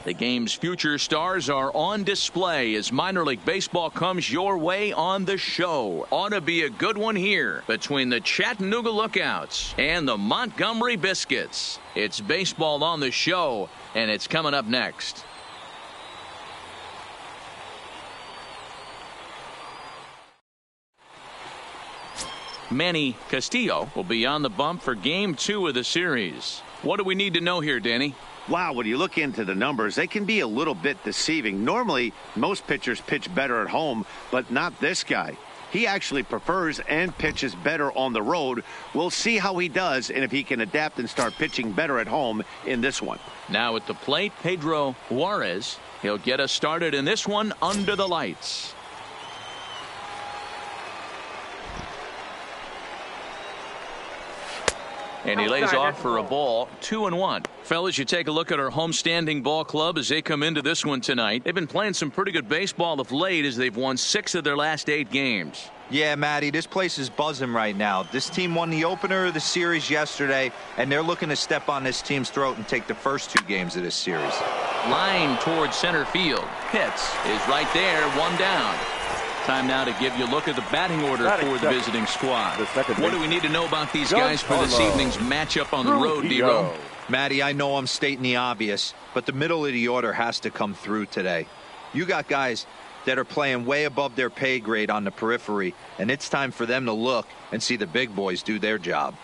The game's future stars are on display as minor league baseball comes your way on the show. Ought to be a good one here between the Chattanooga Lookouts and the Montgomery Biscuits. It's baseball on the show, and it's coming up next. Manny Castillo will be on the bump for Game 2 of the series. What do we need to know here, Danny? Wow, when you look into the numbers, they can be a little bit deceiving. Normally, most pitchers pitch better at home, but not this guy. He actually prefers and pitches better on the road. We'll see how he does and if he can adapt and start pitching better at home in this one. Now at the plate, Pedro Juarez. He'll get us started in this one under the lights. And he lays off for a ball, 2-1. Fellas, you take a look at our homestanding ball club as they come into this one tonight. They've been playing some pretty good baseball of late as they've won 6 of their last 8 games. Yeah, Matty, this place is buzzing right now. This team won the opener of the series yesterday, and they're looking to step on this team's throat and take the first 2 games of this series. Line towards center field. Pitts is right there, 1 down. Time now to give you a look at the batting order for the visiting squad. What do we need to know about these guys for this evening's matchup on the road, D-Row? Matty, I know I'm stating the obvious, but the middle of the order has to come through today. You got guys that are playing way above their pay grade on the periphery, and it's time for them to look and see the big boys do their job.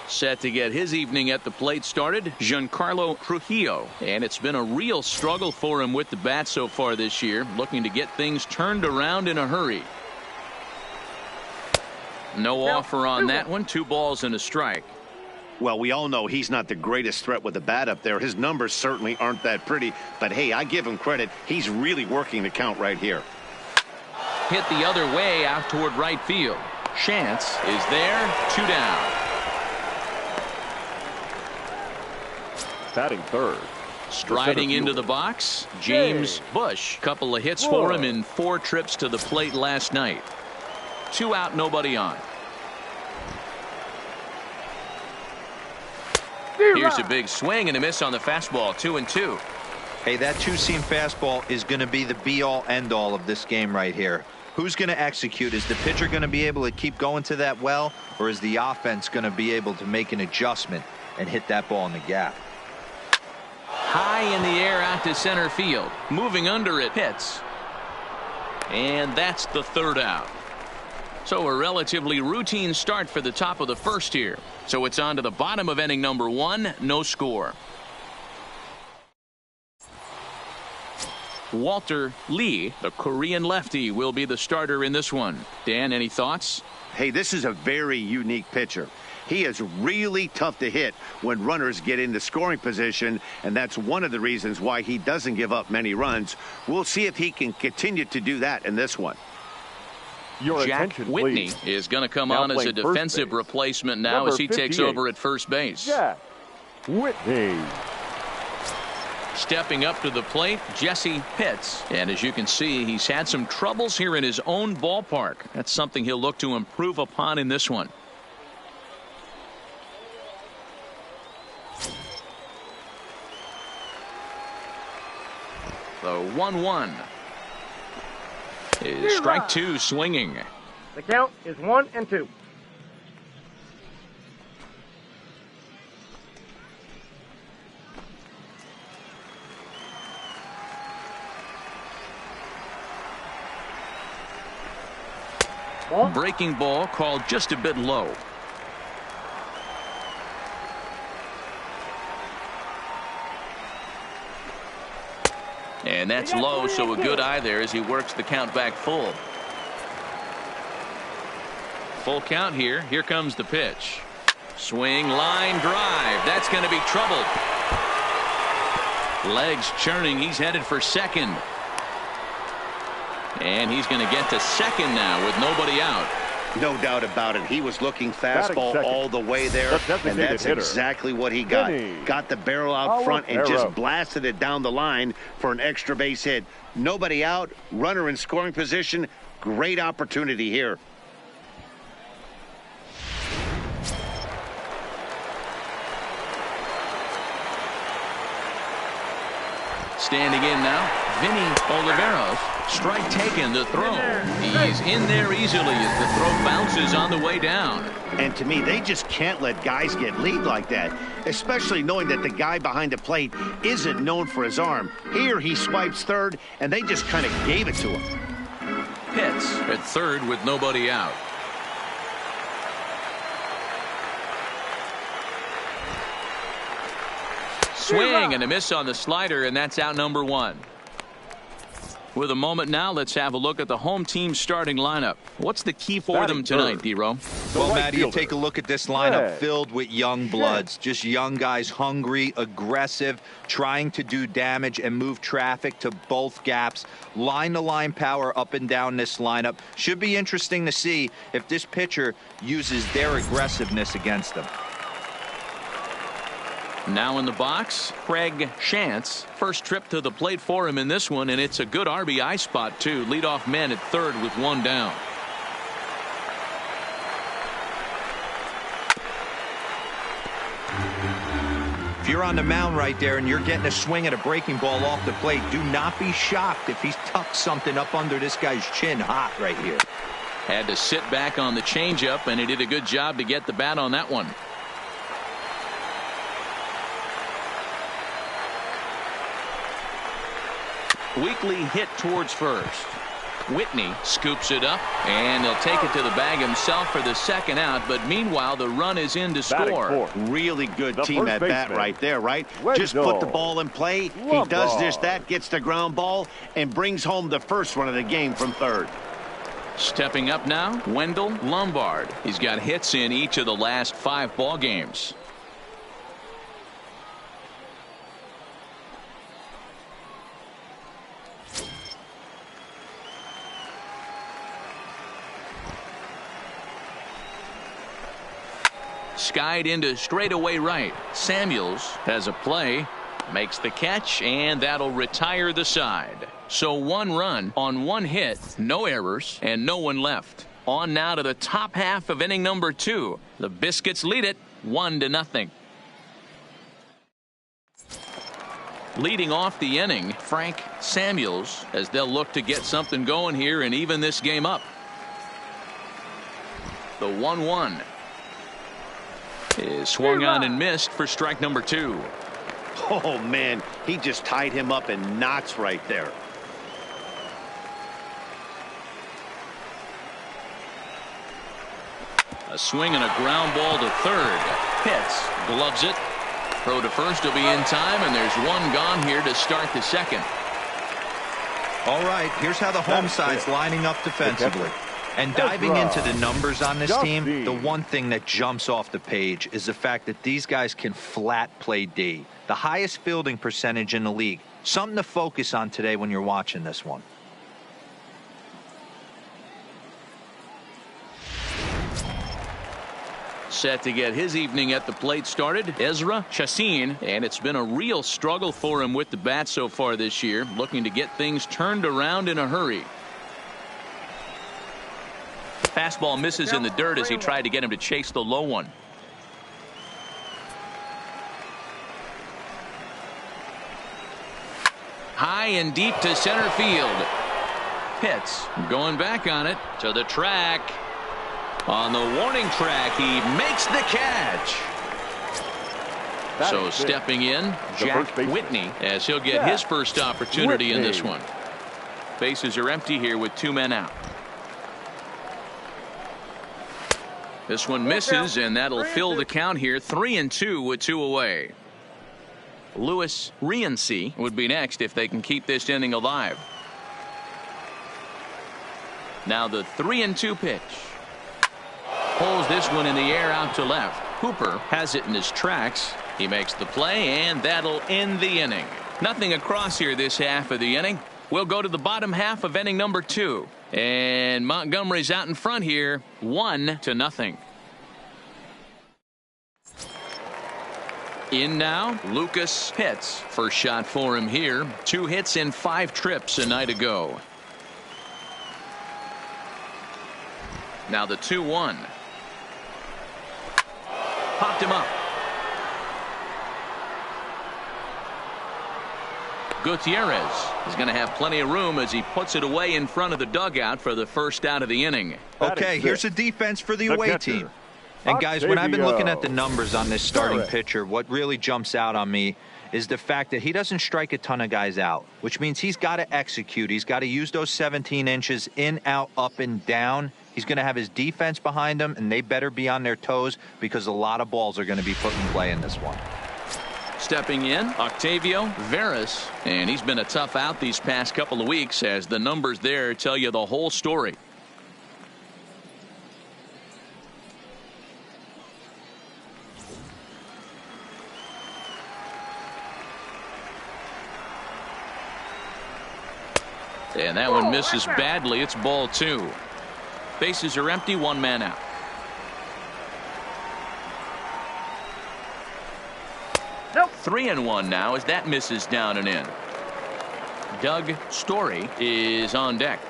Set to get his evening at the plate started, Giancarlo Trujillo. And it's been a real struggle for him with the bat so far this year, looking to get things turned around in a hurry. No offer on that one. 2 balls and a strike. Well, we all know he's not the greatest threat with the bat up there. His numbers certainly aren't that pretty. But, hey, I give him credit. He's really working the count right here. Hit the other way out toward right field. Chance is there. 2 down. Batting third. Striding into the box, James Bush. Couple of hits for him in 4 trips to the plate last night. 2 out, nobody on. Here's a big swing and a miss on the fastball. 2-2. Hey, that 2-seam fastball is going to be the be-all, end-all of this game right here. Who's going to execute? Is the pitcher going to be able to keep going to that well, or is the offense going to be able to make an adjustment and hit that ball in the gap? High in the air out to center field. Moving under it, hits. And that's the 3rd out. So a relatively routine start for the top of the first here. So it's on to the bottom of inning number 1. No score. Walter Lee, the Korean lefty, will be the starter in this one. Dan, any thoughts? Hey, this is a very unique pitcher. He is really tough to hit when runners get into scoring position, and that's one of the reasons why he doesn't give up many runs. We'll see if he can continue to do that in this one. Jack Whitney is going to come on as a defensive replacement now as he takes over at first base. Jack Whitney. Stepping up to the plate, Jesse Pitts. And as you can see, he's had some troubles here in his own ballpark. That's something he'll look to improve upon in this one. The 1-1 is strike 2 swinging. The count is 1-2. Breaking ball called just a bit low. And that's low, so a good eye there as he works the count back full. Full count here. Here comes the pitch. Swing, line drive. That's going to be trouble. Legs churning. He's headed for second. And he's going to get to second now with nobody out. No doubt about it. He was looking fastball all the way there, and that's exactly what he got. Got the barrel out front and just blasted it down the line for an extra base hit. Nobody out, runner in scoring position. Great opportunity here. Standing in now, Vinny Oliveros. Strike taken, the throw. He's in there easily as the throw bounces on the way down. And to me, they just can't let guys get lead like that, especially knowing that the guy behind the plate isn't known for his arm. Here he swipes third, and they just kind of gave it to him. Pitts at third with nobody out. Swing and a miss on the slider, and that's out number one. With a moment now, let's have a look at the home team's starting lineup. What's the key for them tonight, D-Row? Well, Matty, you take a look at this lineup filled with young bloods. Just young guys, hungry, aggressive, trying to do damage and move traffic to both gaps. Line-to-line power up and down this lineup. Should be interesting to see if this pitcher uses their aggressiveness against them. Now in the box, Craig Shantz. First trip to the plate for him in this one, and it's a good RBI spot, too. Leadoff man at third with one down. If you're on the mound right there and you're getting a swing at a breaking ball off the plate, do not be shocked if he's tucked something up under this guy's chin hot right here. Had to sit back on the changeup, and he did a good job to get the bat on that one. Weekly hit towards first. Whitney scoops it up, and he'll take it to the bag himself for the second out, but meanwhile the run is in to score. Really good team at bat right there, right? Just put the ball in play. He does this, that, gets the ground ball, and brings home the first run of the game from third. Stepping up now, Wendell Lombard. He's got hits in each of the last 5 ball games. Skied into straightaway right. Samuels has a play, makes the catch, and that'll retire the side. So 1 run on 1 hit, no errors, and no one left. On now to the top half of inning number 2. The Biscuits lead it 1-0. Leading off the inning, Frank Samuels, as they'll look to get something going here and even this game up. The 1-1. Is swung on and missed for strike number 2. Oh, man, he just tied him up in knots right there. A swing and a ground ball to third. Pitts gloves it. Throw to first will be in time, and there's one gone here to start the second. All right, here's how the home side's lining up defensively. And diving into the numbers on this team, the one thing that jumps off the page is the fact that these guys can flat play D. The highest fielding percentage in the league. Something to focus on today when you're watching this one. Set to get his evening at the plate started, Ezra Chassin, and it's been a real struggle for him with the bat so far this year, looking to get things turned around in a hurry. Fastball misses in the dirt as he tried to get him to chase the low one. High and deep to center field. Pitts going back on it to the track. On the warning track, he makes the catch. So stepping in, Jack Whitney, as he'll get his first opportunity in this one. Bases are empty here with 2 men out. This one misses, and that'll fill the count here. 3-2 with 2 away. Louis Rienzi would be next if they can keep this inning alive. Now the 3-2 pitch. Pulls this one in the air out to left. Hooper has it in his tracks. He makes the play, and that'll end the inning. Nothing across here this half of the inning. We'll go to the bottom half of inning number 2. And Montgomery's out in front here, 1-0. In now, Lucas Pitts. First shot for him here. 2 hits in 5 trips a night ago. Now the 2-1. Popped him up. Gutierrez is going to have plenty of room as he puts it away in front of the dugout for the first out of the inning. Okay, here's a defense for the away team. And guys, when I've been looking at the numbers on this starting pitcher, what really jumps out on me is the fact that he doesn't strike a ton of guys out, which means he's got to execute. He's got to use those 17 inches in, out, up, and down. He's going to have his defense behind him, and they better be on their toes because a lot of balls are going to be put in play in this one. Stepping in, Octavio Veras, and he's been a tough out these past couple of weeks as the numbers there tell you the whole story. And that one misses badly. It's ball 2. Bases are empty, 1 man out. Nope. 3-1 now as that misses down and in. Doug Story is on deck.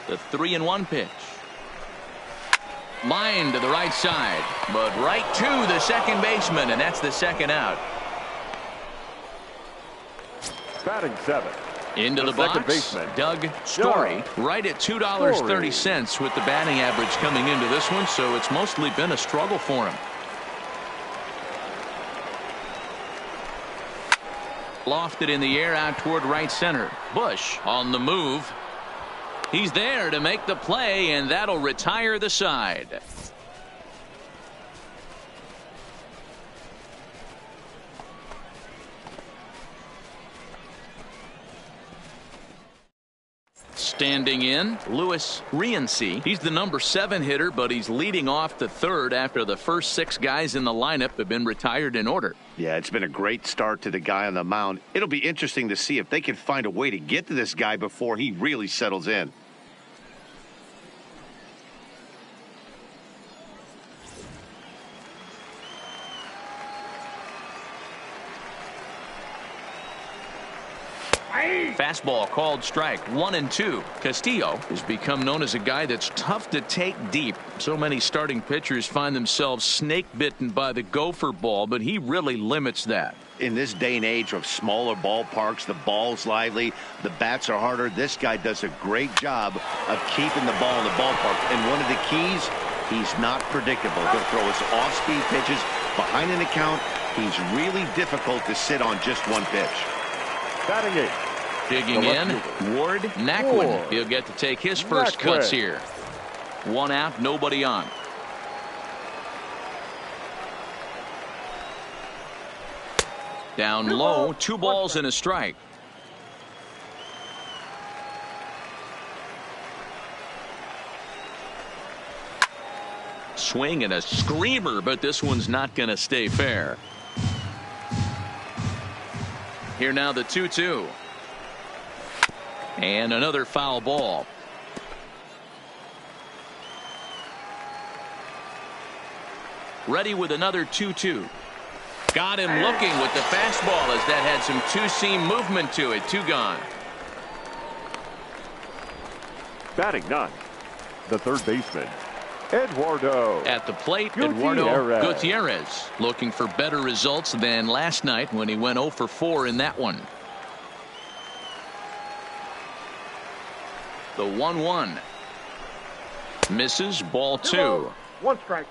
The 3-1 pitch. Line to the right side, but right to the second baseman, and that's the second out. Batting 7. Into the box, Doug Story, right at $2.30 with the batting average coming into this one, so it's mostly been a struggle for him. Lofted in the air out toward right center. Bush on the move. He's there to make the play, and that'll retire the side. Standing in, Luis Rienzi. He's the number 7 hitter, but he's leading off the third after the first 6 guys in the lineup have been retired in order. Yeah, it's been a great start to the guy on the mound. It'll be interesting to see if they can find a way to get to this guy before he really settles in. Fastball called strike, 1-2. Castillo has become known as a guy that's tough to take deep. So many starting pitchers find themselves snake bitten by the gopher ball, but he really limits that. In this day and age of smaller ballparks, the ball's lively, the bats are harder. This guy does a great job of keeping the ball in the ballpark. And one of the keys, he's not predictable. He'll throw his off-speed pitches behind an account. He's really difficult to sit on just one pitch. Batting 8. Digging in, Ward Naquin. He'll get to take his first cuts here. 1 out, nobody on. Down low, 2 balls and a strike. Swing and a screamer, but this one's not going to stay fair. Here now the 2-2. And another foul ball. Ready with another 2-2. Got him looking with the fastball as that had some two-seam movement to it. 2 gone. Batting 9. The third baseman, Eduardo. At the plate, Eduardo Gutierrez looking for better results than last night when he went 0 for 4 in that one. The 1-1. Misses, ball 2. 1 strike.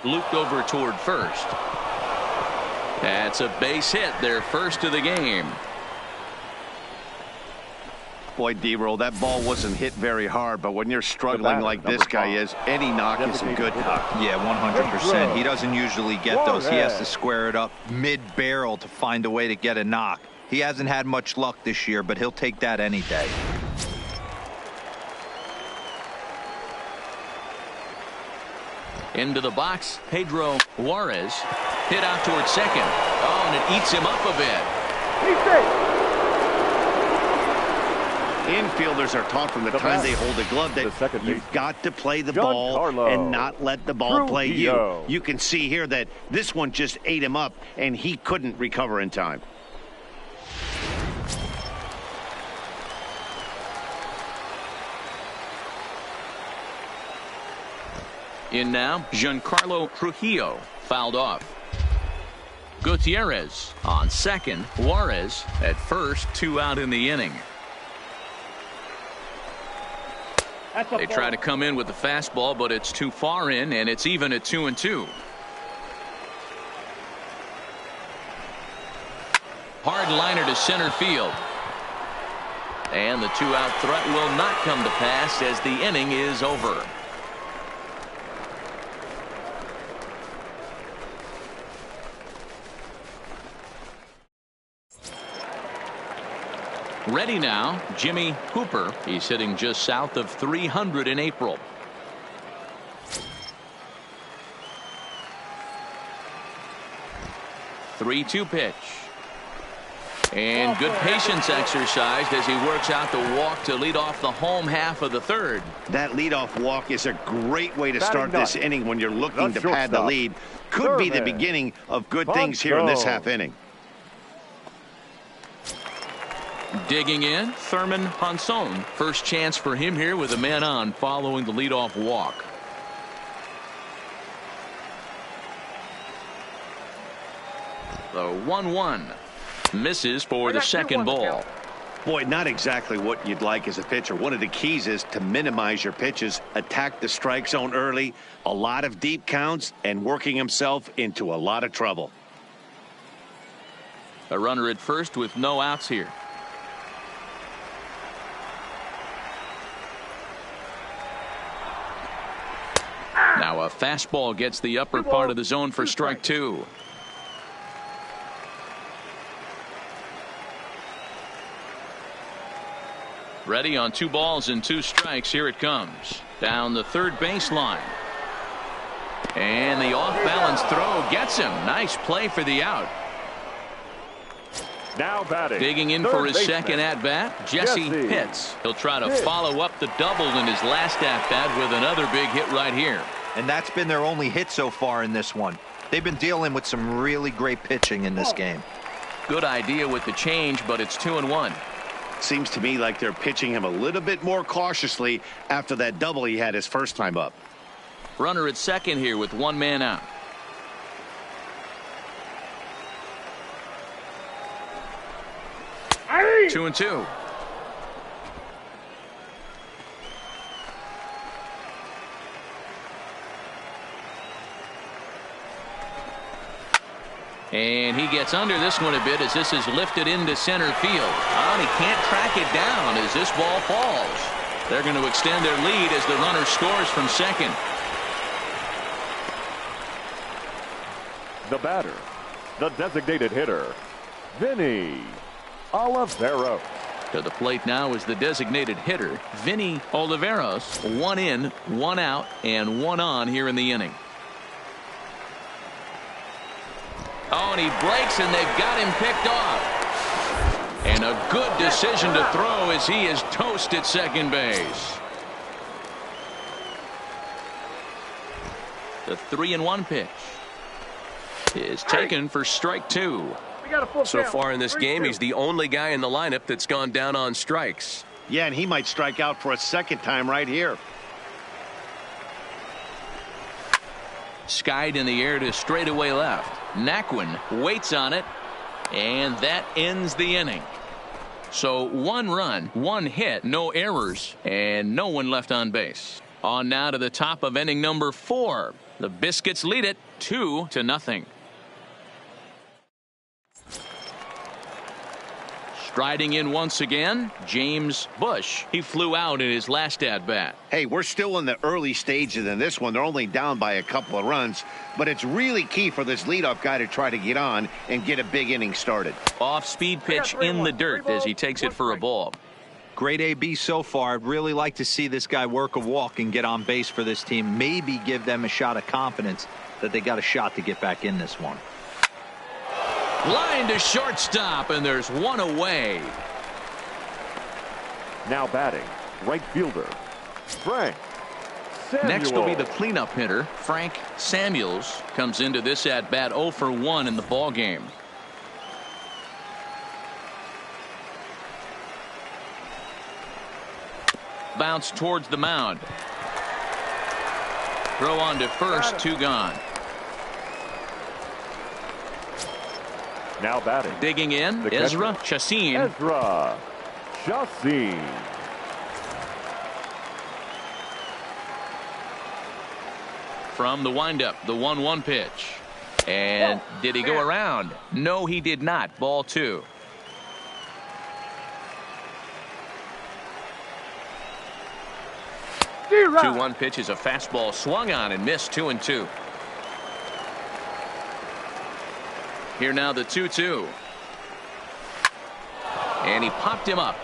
Looped over toward first. That's a base hit, their first of the game. Boy, D-Roll, that ball wasn't hit very hard, but when you're struggling like this guy is, any knock is a good knock. Yeah, 100%. He doesn't usually get those. He has to square it up mid-barrel to find a way to get a knock. He hasn't had much luck this year, but he'll take that any day. Into the box, Pedro Juarez hit out toward second. Oh, and it eats him up a bit. He's safe. Infielders are taught from the time they hold the glove that you've got to play the ball and not let the ball play you. You can see here that this one just ate him up, and he couldn't recover in time. In now, Giancarlo Trujillo fouled off. Gutierrez on second. Juarez at first. 2 out in the inning. They try to come in with the fastball, but it's too far in, and it's even at 2-2. Hard liner to center field. And the 2-out threat will not come to pass as the inning is over. Ready now, Jimmy Hooper. He's hitting just south of 300 in April. Three-two pitch. And good patience exercised as he works out the walk to lead off the home half of the third. That leadoff walk is a great way to start this inning when you're looking to pad the shortstop. lead. Could be the beginning of good things here in this half inning. Digging in, Thurman Ponson. First chance for him here with a man on following the leadoff walk. The 1-1 misses for the second ball. Boy, not exactly what you'd like as a pitcher. One of the keys is to minimize your pitches, attack the strike zone early, a lot of deep counts, and working himself into a lot of trouble. A runner at first with no outs here. Now a fastball gets the upper part of the zone for strike 2. Ready on 2 balls and 2 strikes. Here it comes. Down the third baseline. And the off-balance throw gets him. Nice play for the out. Now batting. Digging in for his second at-bat, Jesse Pitts. He'll try to follow up the double in his last at-bat with another big hit right here. And that's been their only hit so far in this one. They've been dealing with some really great pitching in this game. Good idea with the change, but it's 2-1. Seems to me like they're pitching him a little bit more cautiously after that double he had his first time up. Runner at second here with 1 man out. Hey! 2-2. And he gets under this one a bit as this is lifted into center field. And he can't track it down as this ball falls. They're going to extend their lead as the runner scores from second. The batter, the designated hitter, Vinny Oliveros. To the plate now is the designated hitter, Vinny Oliveros. 1 in, 1 out, and 1 on here in the inning. Oh, and he breaks, and they've got him picked off. And a good decision to throw as he is toast at second base. The 3-1 pitch is taken for strike 2. So far in this game, he's the only guy in the lineup that's gone down on strikes. Yeah, and he might strike out for a second time right here. Skied in the air to straightaway left. Naquin waits on it, and that ends the inning. So 1 run, 1 hit, no errors, and no one left on base. On now to the top of inning number 4. The Biscuits lead it 2-0. Striding in once again, James Bush. He flew out in his last at-bat. Hey, we're still in the early stages in this one. They're only down by a couple of runs, but it's really key for this leadoff guy to try to get on and get a big inning started. Off-speed pitch in the dirt as he takes it for a ball. Great AB so far. I'd really like to see this guy work a walk and get on base for this team. Maybe give them a shot of confidence that they got a shot to get back in this one. Line to shortstop, and there's 1 away. Now batting, right fielder, Frank Samuel. Next will be the cleanup hitter, Frank Samuels. Comes into this at-bat 0 for 1 in the ball game. Bounce towards the mound. Throw on to first, 2 gone. Now batting. Digging in, The Ezra catcher. Chassin. Ezra Chassin. From the windup, the 1-1 pitch. And did he go around? No, he did not. Ball 2. Zero. 2-1 pitch is a fastball swung on and missed. 2-2. Here now the 2-2. And he popped him up.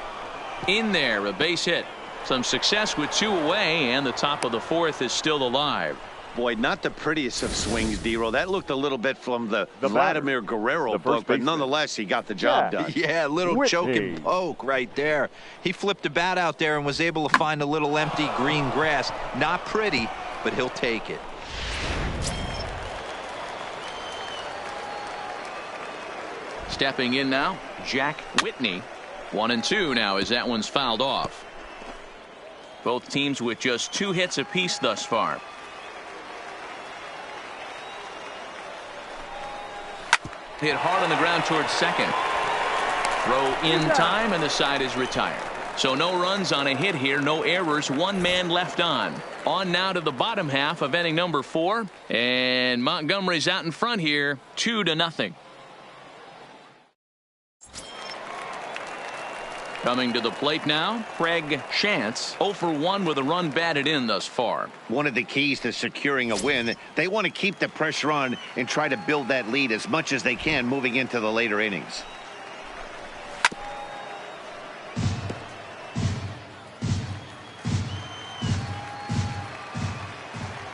In there, a base hit. Some success with 2 away, and the top of the 4th is still alive. Boy, not the prettiest of swings, D-Roll. That looked a little bit from the Vladimir Guerrero book, but nonetheless, he got the job done. Yeah, a little choke and poke right there. He flipped the bat out there and was able to find a little empty green grass. Not pretty, but he'll take it. Stepping in now, Jack Whitney. 1-2 now as that one's fouled off. Both teams with just 2 hits apiece thus far. Hit hard on the ground towards second. Throw in time, and the side is retired. So no runs on a hit here, no errors, 1 man left on. On now to the bottom half of inning number 4, and Montgomery's out in front here, 2-0. Coming to the plate now, Craig Shantz, 0 for 1 with a run batted in thus far. One of the keys to securing a win, they want to keep the pressure on and try to build that lead as much as they can moving into the later innings.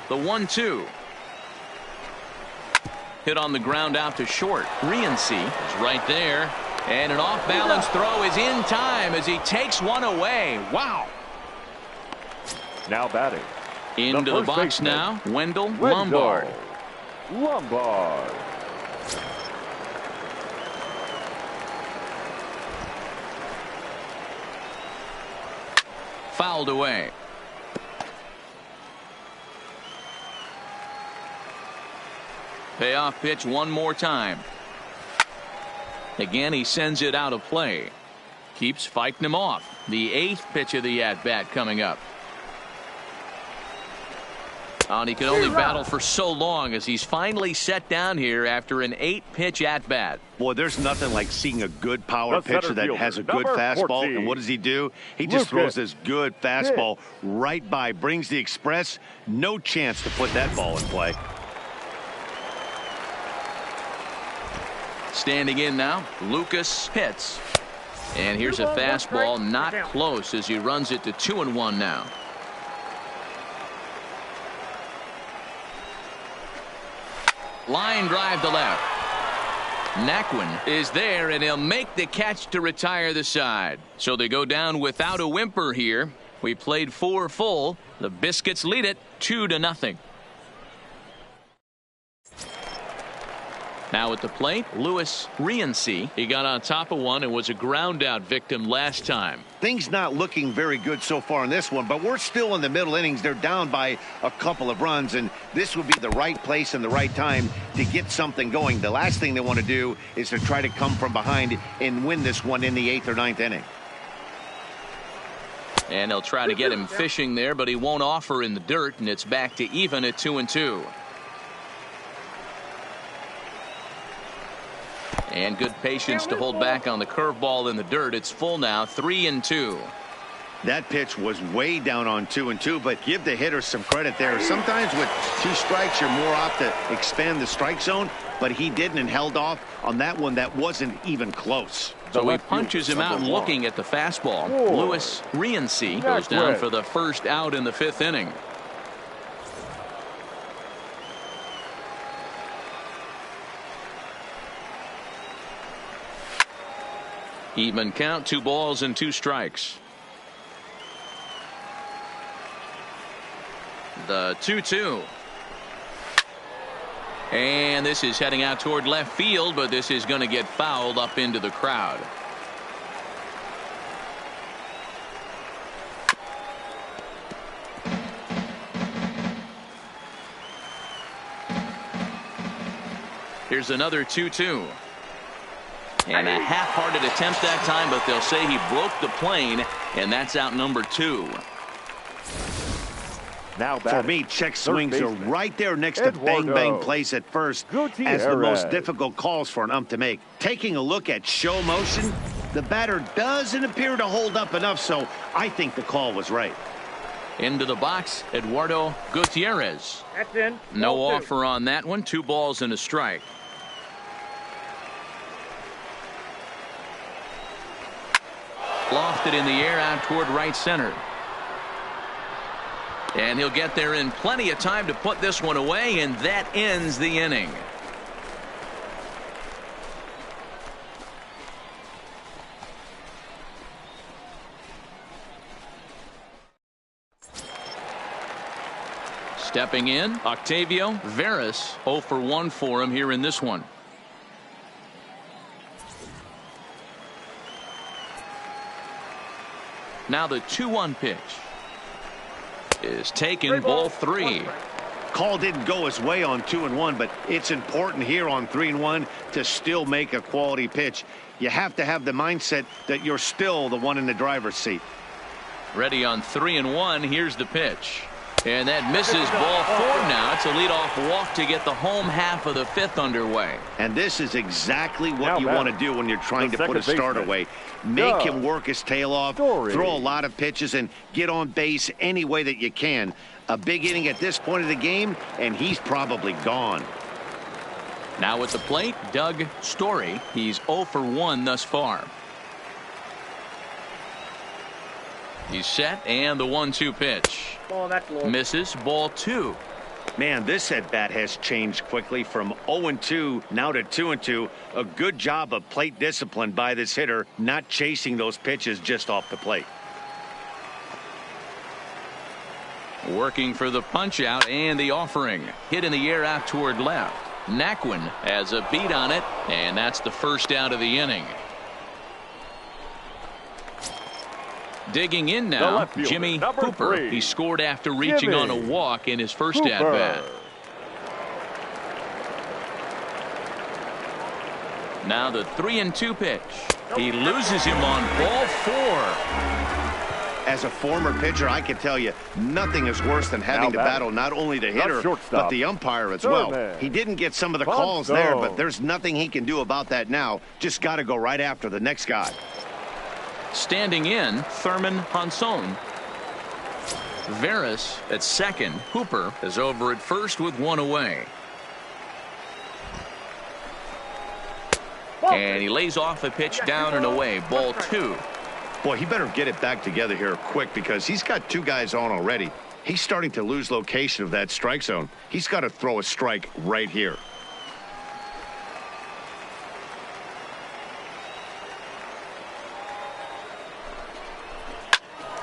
The 1-2. Hit on the ground out to short. Rienzi is right there. And an off-balance throw is in time as he takes one away. Wow. Now batting. Into the box now, Wendell Lombard. Lombard. Fouled away. Payoff pitch one more time. Again, he sends it out of play. Keeps fighting him off. The 8th pitch of the at-bat coming up. And he can only battle for so long as he's finally set down here after an 8-pitch at-bat. Boy, there's nothing like seeing a good power pitcher that has a good fastball. 14. And what does he do? He just throws this good fastball right by, brings the express. No chance to put that ball in play. Standing in now, Lucas Pitts. And here's a fastball not close as he runs it to 2-1 now. Line drive to left. Naquin is there, and he'll make the catch to retire the side. So they go down without a whimper here. We played 4 full. The Biscuits lead it 2-0. Now at the plate, Louis Rienzi. He got on top of one and was a ground out victim last time. Things not looking very good so far in this one, but we're still in the middle innings. They're down by a couple of runs, and this would be the right place and the right time to get something going. The last thing they want to do is to try to come from behind and win this one in the 8th or 9th inning. And they'll try to get him fishing there, but he won't offer in the dirt, and it's back to even at 2-2. And good patience to hold back on the curveball in the dirt. It's full now, 3-2. That pitch was way down on 2-2, but give the hitter some credit there. Sometimes with 2 strikes, you're more apt to expand the strike zone, but he didn't and held off on that one that wasn't even close. So he punches him out looking at the fastball. Louis Rienzi goes down for the first out in the 5th inning. Even count, 2 balls and 2 strikes. The 2-2. And this is heading out toward left field, but this is going to get fouled up into the crowd. Here's another 2-2. And a half-hearted attempt that time, but they'll say he broke the plane, and that's out number 2. Now for me, check swings are right there next to bang-bang plays at first as the most difficult calls for an ump to make. Taking a look at show motion, the batter doesn't appear to hold up enough, so I think the call was right. Into the box, Eduardo Gutierrez. That's in. No Ball 2. offer on that one. 2 balls and a strike. Lofted in the air out toward right center. And he'll get there in plenty of time to put this one away, and that ends the inning. Stepping in, Octavio Veras, 0 for 1 for him here in this one. Now the 2-1 pitch is taken, ball 3. Call didn't go his way on 2-1, but it's important here on 3-1 to still make a quality pitch. You have to have the mindset that you're still the one in the driver's seat. Ready on 3-1. Here's the pitch. And that misses, ball 4 now. It's a leadoff walk to get the home half of the 5th underway. And this is exactly what you want to do when you're trying to put a start away. Make him work his tail off, throw a lot of pitches, and get on base any way that you can. A big inning at this point of the game, and he's probably gone. Now at the plate, Doug Story. He's 0 for 1 thus far. He's set, and the 1-2 pitch. Ball, that's low. Misses, ball 2. Man, this at-bat has changed quickly from 0-2 now to 2-2. A good job of plate discipline by this hitter, not chasing those pitches just off the plate. Working for the punch out and the offering. Hit in the air out toward left. Naquin has a beat on it, and that's the first out of the inning. Digging in now, Jimmy Hooper. 3. He scored after reaching on a walk in his first at-bat. Now the 3-2 pitch. He loses him on ball 4. As a former pitcher, I can tell you nothing is worse than having to battle not only the hitter but the umpire as well. He didn't get some of the calls there, but there's nothing he can do about that now. Just got to go right after the next guy. Standing in, Thurman Honson. Veras at second. Hooper is over at first with 1 away. And he lays off a pitch down and away. Ball 2. Boy, he better get it back together here quick because he's got 2 guys on already. He's starting to lose location of that strike zone. He's got to throw a strike right here.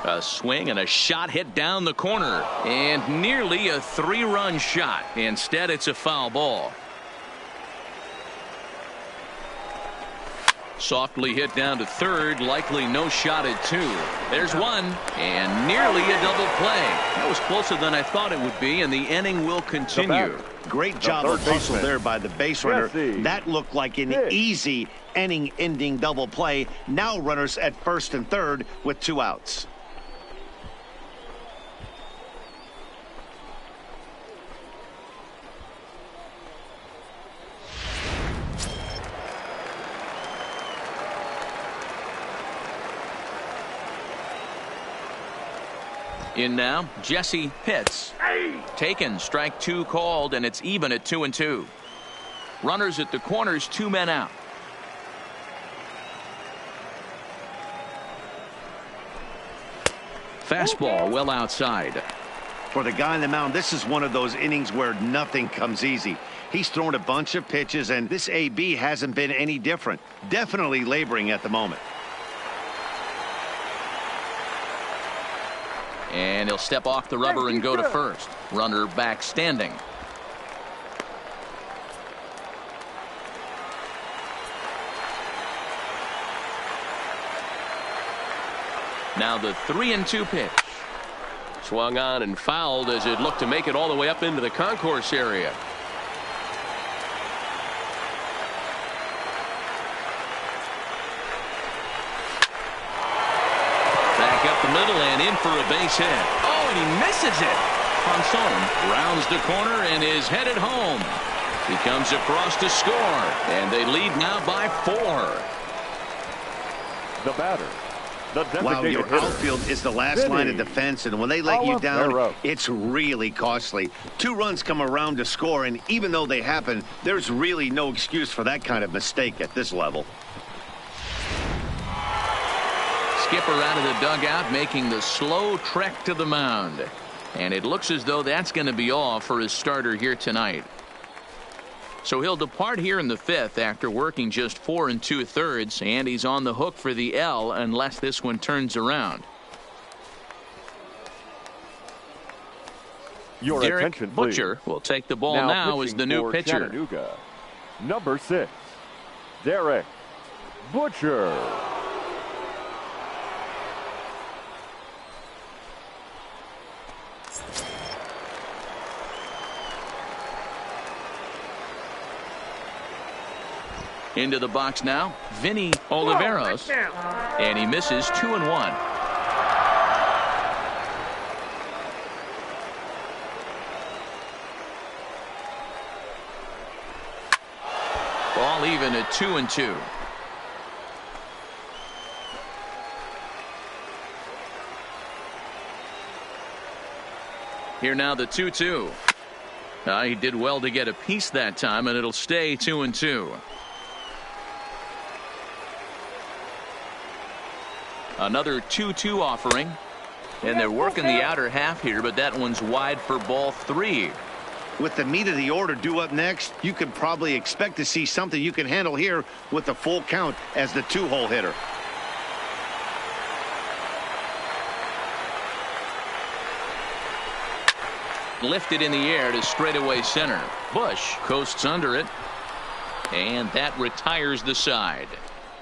A swing and a shot hit down the corner, and nearly a 3-run shot. Instead, it's a foul ball. Softly hit down to third, likely no shot at 2. There's 1, and nearly a double play. That was closer than I thought it would be, and the inning will continue. Great job of hustle there by the base runner. That looked like an easy inning-ending double play. Now runners at first and third with 2 outs. In now, Jesse Pitts. Taken, strike 2 called, and it's even at 2-2. Runners at the corners, 2 men out. Fastball well outside. For the guy on the mound, this is one of those innings where nothing comes easy. He's thrown a bunch of pitches, and this AB hasn't been any different. Definitely laboring at the moment. And he'll step off the rubber and go to first. Runner back standing. Now the 3-2 pitch. Swung on and fouled as it looked to make it all the way up into the concourse area. middle and in for a base hit. Oh, and he misses it. Ponson rounds the corner and is headed home. He comes across to score, and they lead now by 4. The batter. Wow, your outfield is the last line of defense, and when they let you down, it's really costly. 2 runs come around to score, and even though they happen, there's really no excuse for that kind of mistake at this level. Skipper out of the dugout, making the slow trek to the mound. And it looks as though that's going to be all for his starter here tonight. So he'll depart here in the 5th after working just 4 2/3, and he's on the hook for the L unless this one turns around. Your Derek attention, please. Butcher will take the ball now as the new pitcher. Chattanooga, number 6, Derek Butcher. Into the box now, Vinny Oliveros, and he misses 2-1. Ball even at 2-2. Here now the 2-2. He did well to get a piece that time, and it'll stay 2-2. Another 2-2 offering, and they're working the outer half here, but that one's wide for ball 3. With the meat of the order due up next, you could probably expect to see something you can handle here with the full count as the 2-hole hitter. Lifted in the air to straightaway center. Bush coasts under it, and that retires the side.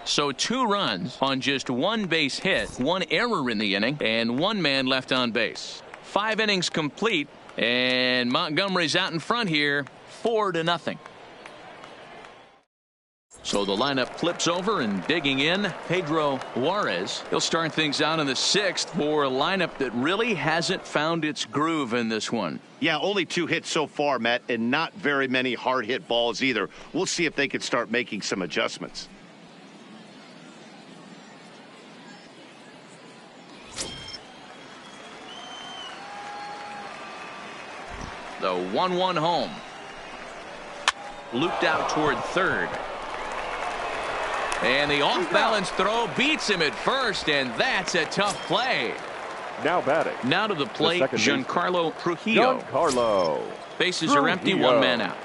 So 2 runs on just 1 base hit, 1 error in the inning, and 1 man left on base. 5 innings complete, and Montgomery's out in front here, 4-0. So the lineup flips over, and digging in, Pedro Juarez. He'll start things out in the 6th for a lineup that really hasn't found its groove in this one. Yeah, only 2 hits so far, Matt, and not very many hard hit balls either. We'll see if they can start making some adjustments. The 1-1 home. Looped out toward third. And the off-balance throw beats him at first, and that's a tough play. Now batting. Now to the plate, Giancarlo Trujillo. Giancarlo. Bases are empty, 1 man out.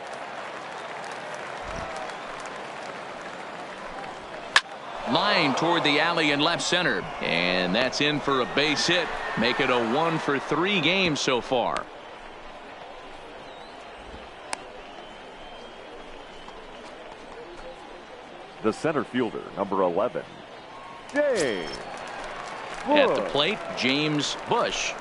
Line toward the alley in left center, and that's in for a base hit. Make it a 1-for-3 game so far. The center fielder, number 11, James Bush. At the plate, James Bush.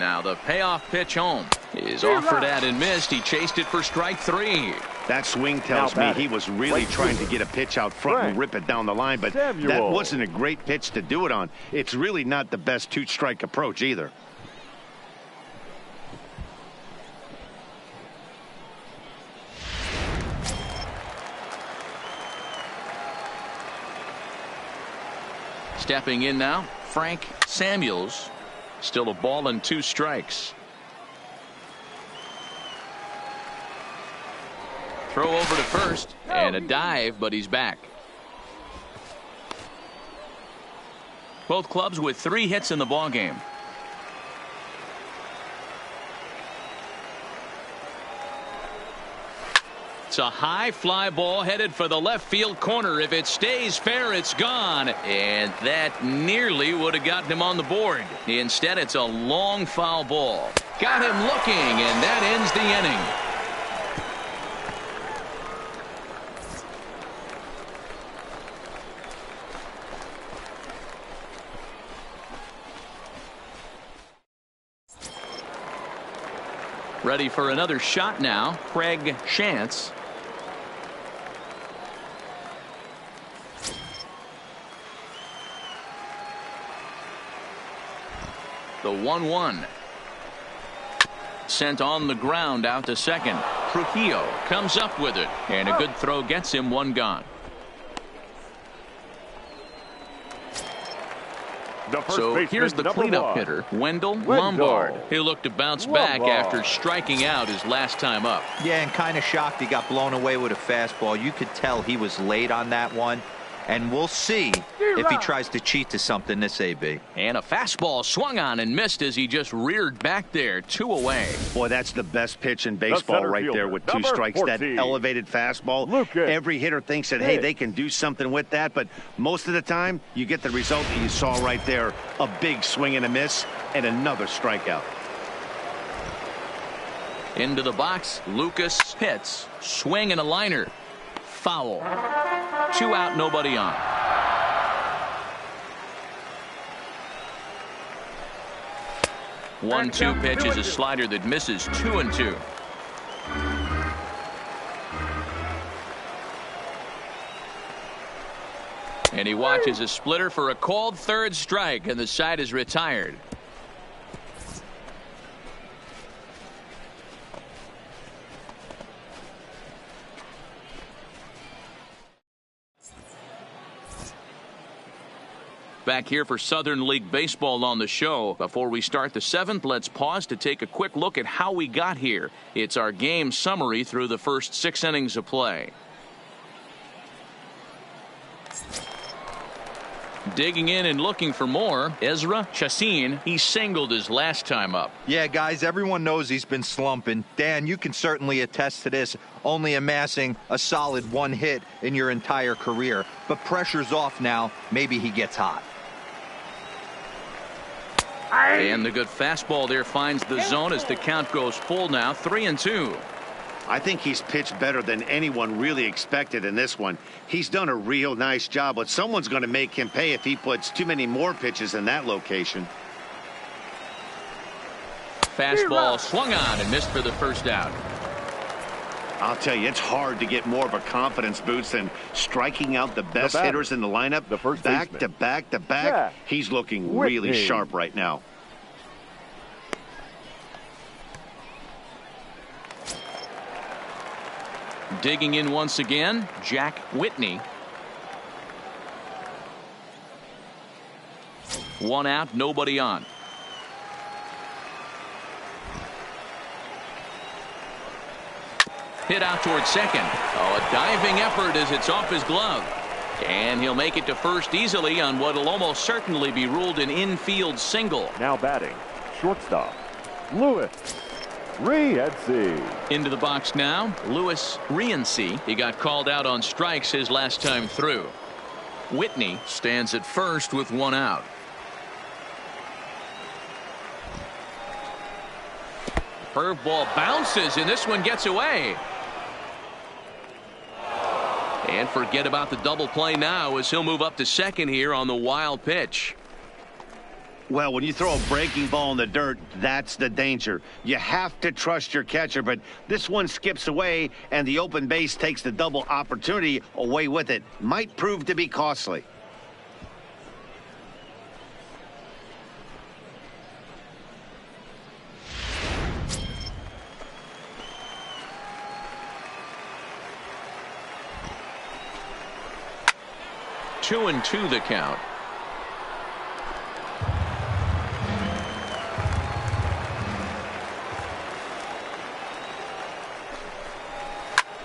Now the payoff pitch home is offered at and missed. He chased it for strike 3. That swing tells me he was really trying to get a pitch out front and rip it down the line, but that wasn't a great pitch to do it on. It's really not the best 2-strike approach either. Stepping in now, Frank Samuels. Still a ball and 2 strikes. Throw over to first and a dive, but he's back. Both clubs with 3 hits in the ballgame. It's a high fly ball headed for the left field corner. If it stays fair, it's gone. And that nearly would have gotten him on the board. Instead, it's a long foul ball. Got him looking, and that ends the inning. Ready for another shot now, Craig Shantz. The 1-1. Sent on the ground out to second. Trujillo comes up with it, and a good throw gets him one gone. So here's the cleanup hitter, Wendell Lombard. He'll look to bounce back after striking out his last time up. Yeah, and kind of shocked he got blown away with a fastball. You could tell he was late on that one. And we'll see if he tries to cheat to something this AB. And a fastball swung on and missed as he just reared back there, 2 away. Boy, that's the best pitch in baseball right there with 2 strikes. 14. That elevated fastball. Every hitter thinks that, hey, they can do something with that. But most of the time, you get the result that you saw right there. A big swing and a miss and another strikeout. Into the box, Lucas hits. Swing and a liner. Foul. 2 out, nobody on. One-two pitch is a slider that misses. 2-2. And he watches a splitter for a called third strike, and the side is retired. Back here for Southern League Baseball on the show. Before we start the 7th, let's pause to take a quick look at how we got here. It's our game summary through the first 6 innings of play. Digging in and looking for more, Ezra Chassin. He singled his last time up. Yeah, guys, everyone knows he's been slumping. Dan, you can certainly attest to this, only amassing a solid 1 hit in your entire career. But pressure's off now. Maybe he gets hot. And the good fastball there finds the zone as the count goes full now, 3-2. I think he's pitched better than anyone really expected in this one. He's done a real nice job, but someone's going to make him pay if he puts too many more pitches in that location. Fastball swung on and missed for the first out. I'll tell you, it's hard to get more of a confidence boost than striking out the best hitters in the lineup. The first back to back to back. He's looking really sharp right now. Digging in once again, Jack Whitney. 1 out, nobody on. Hit out towards second. Oh, a diving effort as it's off his glove. And he'll make it to first easily on what will almost certainly be ruled an infield single. Now batting, shortstop, Louis Rienzi. Into the box now, Louis Rienzi. He got called out on strikes his last time through. Whitney stands at first with 1 out. Curveball bounces, and this one gets away. And forget about the double play now as he'll move up to second here on the wild pitch. Well, when you throw a breaking ball in the dirt, that's the danger. You have to trust your catcher, but this one skips away, and the open base takes the double opportunity away with it. Might prove to be costly. Two and two the count.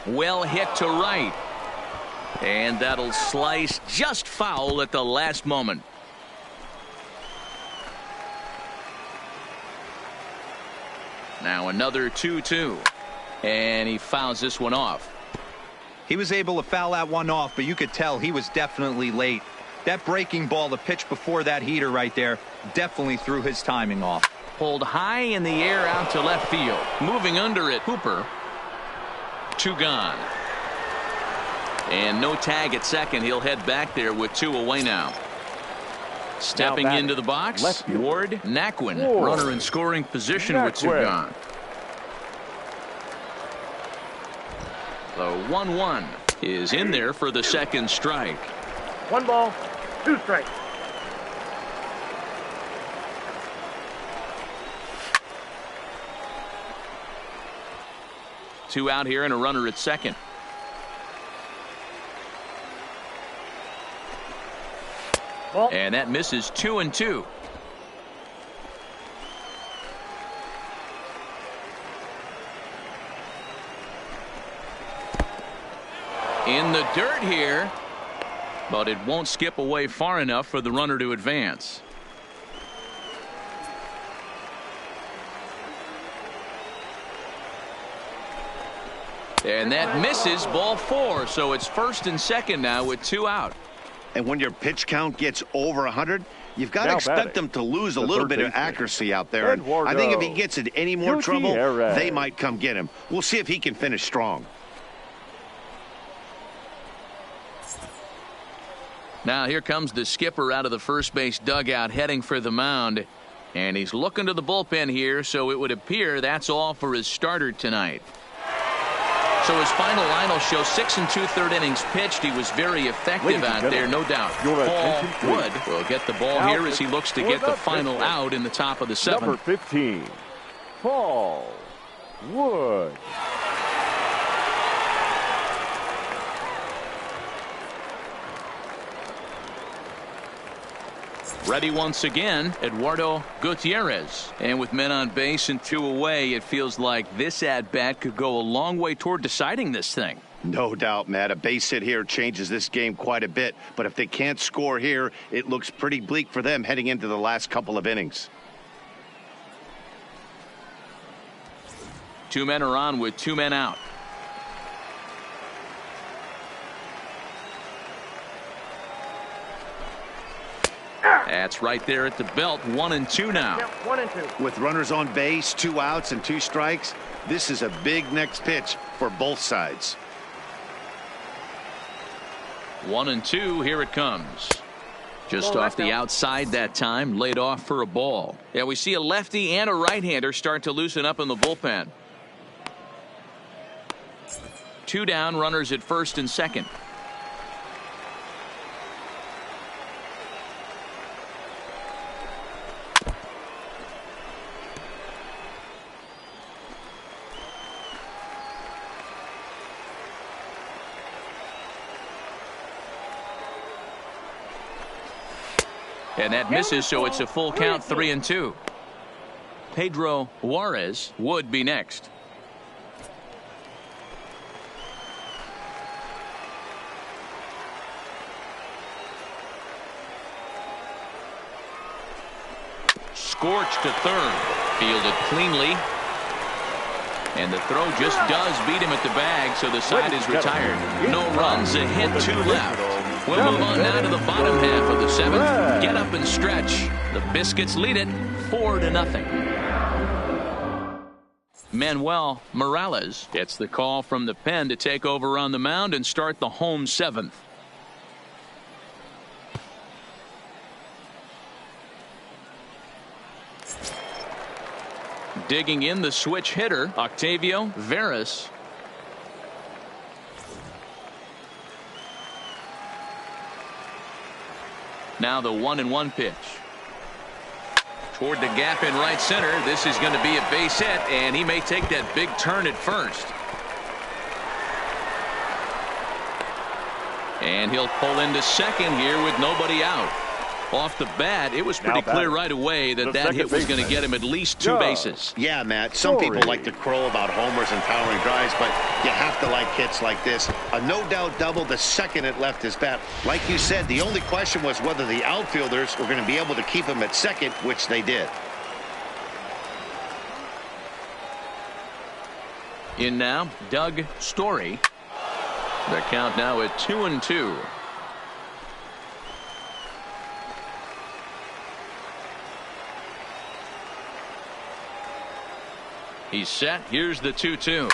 Well hit to right. And that'll slice just foul at the last moment. Now another 2-2. And he fouls this one off. He was able to foul that one off, but you could tell he was definitely late. That breaking ball, the pitch before that heater right there, definitely threw his timing off. Pulled high in the air out to left field. Moving under it, Hooper. 2 gone. And no tag at second. He'll head back there with 2 away now. Stepping into the box, Ward Naquin. Runner in scoring position with 2 gone. The 1-1 is in there for the second strike. 1 ball, 2 strikes. Two out here and a runner at second. Ball. And that misses 2-2. In the dirt here, but it won't skip away far enough for the runner to advance. And that misses, ball 4. So it's first and second now with 2 out. And when your pitch count gets over 100, you've got to Now expect batting, them to lose a the little third bit of baseman, accuracy out there. And I think if he gets in any more trouble, Gutierrez. they might come get him. We'll see if he can finish strong. Now here comes the skipper out of the first base dugout heading for the mound. And he's looking to the bullpen here, so it would appear that's all for his starter tonight. So his final line will show 6 2/3 innings pitched. He was very effective out there, no doubt. Paul Wood will get the ball Now here as he looks to get the final out in the top of the 7th. Number 15, Paul Wood. Ready once again, Eduardo Gutierrez. And with men on base and 2 away, it feels like this at-bat could go a long way toward deciding this thing. No doubt, Matt. A base hit here changes this game quite a bit. But if they can't score here, it looks pretty bleak for them heading into the last couple of innings. 2 men are on with 2 men out. That's right there at the belt. 1-2 now. Yep, 1 and 2. With runners on base, 2 outs and 2 strikes, this is a big next pitch for both sides. 1-2. Here it comes. Just Ball off the out. outside that time. Laid off for a ball. Yeah, we see a lefty and a right-hander start to loosen up in the bullpen. 2 down, runners at first and second. And that misses, so it's a full count, 3-2. Pedro Juarez would be next. Scorched to third. Fielded cleanly. And the throw just does beat him at the bag, so the side is retired. No runs, a hit, 2 left. We'll move on now to the bottom half of the 7th. Get up and stretch. The Biscuits lead it 4-0. Manuel Morales gets the call from the pen to take over on the mound and start the home 7th. Digging in the switch hitter, Octavio Veras. Now the 1-1 pitch. Toward the gap in right center. This is going to be a base hit, and he may take that big turn at first. And he'll pull into second here with nobody out. Off the bat, it was pretty clear right away that that hit was going to get him at least 2 bases. Yeah, Matt, some people like to crow about homers and powering drives, but you have to like hits like this. A no-doubt double the second it left his bat. Like you said, the only question was whether the outfielders were going to be able to keep him at second, which they did. In now, Doug Story. The count now at 2-2. He's set. Here's the 2-2.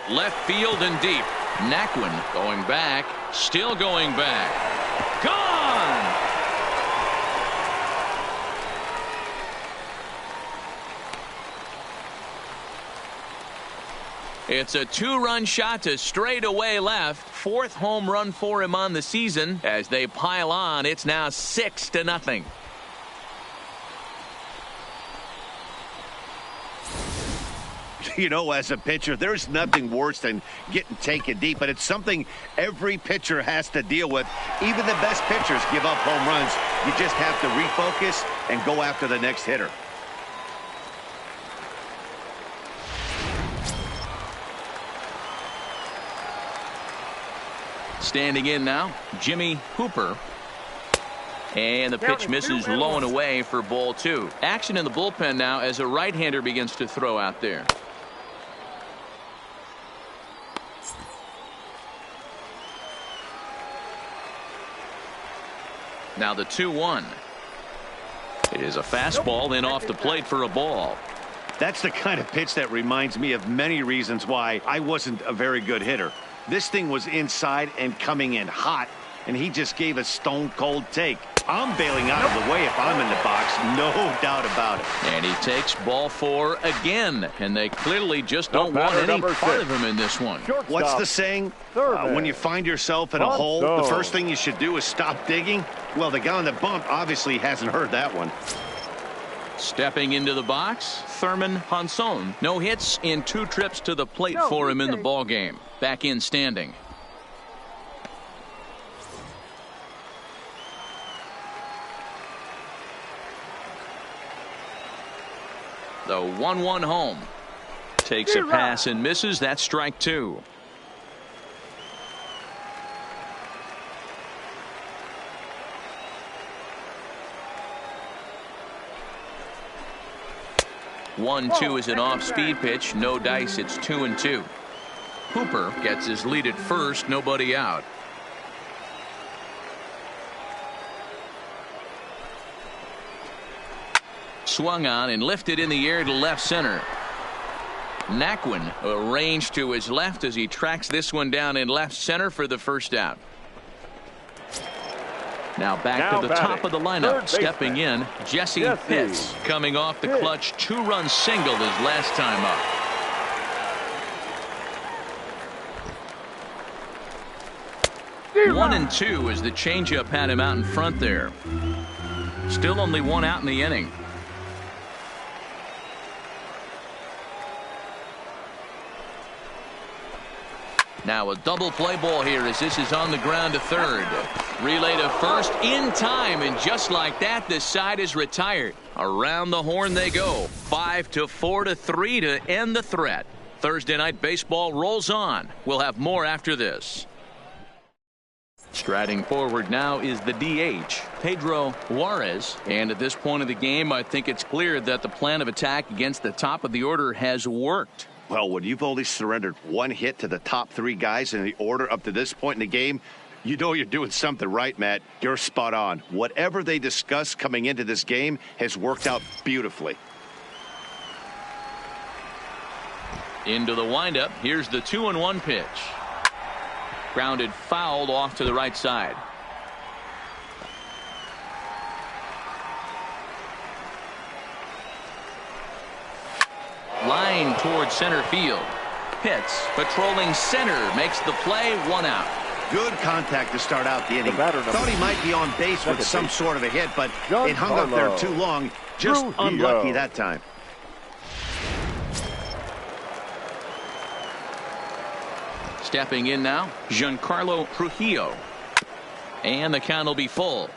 Left field and deep. Naquin going back. Still going back. Gone! It's a 2-run shot to straightaway left. 4th home run for him on the season. As they pile on, it's now 6-0. You know, as a pitcher, there's nothing worse than getting taken deep, but it's something every pitcher has to deal with. Even the best pitchers give up home runs. You just have to refocus and go after the next hitter. Standing in now, Jimmy Hooper. And the pitch misses low and away for ball 2. Action in the bullpen now as a right-hander begins to throw out there. Now the 2-1. It is a fastball, then off the plate for a ball. That's the kind of pitch that reminds me of many reasons why I wasn't a very good hitter. This thing was inside and coming in hot, and he just gave a stone-cold take. I'm bailing out of the way if I'm in the box, no doubt about it. And he takes ball 4 again, and they clearly just don't want any part of him in this one. What's the saying? When you find yourself in a hole, the first thing you should do is stop digging. Well, the guy on the bump obviously hasn't heard that one. Stepping into the box, Thurman Honson. No hits in 2 trips to the plate for him in the ball game. Back in standing. The 1-1 home. Takes a pass and misses. That's strike 2. One, 2 is an off-speed pitch. No dice. It's 2-2. Hooper gets his lead at first. Nobody out. Swung on and lifted in the air to left center. Naquin arranged to his left as he tracks this one down in left center for the first out. Now back to the top of the lineup. Stepping in, Jesse Pitts, coming off the clutch 2-run single his last time up. One and 2 as the changeup had him out in front there. Still only 1 out in the inning. Now a double play ball here as this is on the ground to third. Relay to first in time, and just like that, this side is retired. Around the horn they go. 5-4-3 to end the threat. Thursday night baseball rolls on. We'll have more after this. Striding forward now is the DH, Pedro Juarez. And at this point of the game, I think it's clear that the plan of attack against the top of the order has worked. Well, when you've only surrendered 1 hit to the top 3 guys in the order up to this point in the game, you know you're doing something right, Matt. You're spot on. Whatever they discussed coming into this game has worked out beautifully. Into the windup. Here's the 2-1 pitch. Grounded fouled off to the right side. Line towards center field. Pitts patrolling center makes the play. 1 out. Good contact to start out the inning. Thought he might be on base with some sort of a hit, but it hung up there too long. Just unlucky that time. Stepping in now, Giancarlo Trujillo. And the count will be full.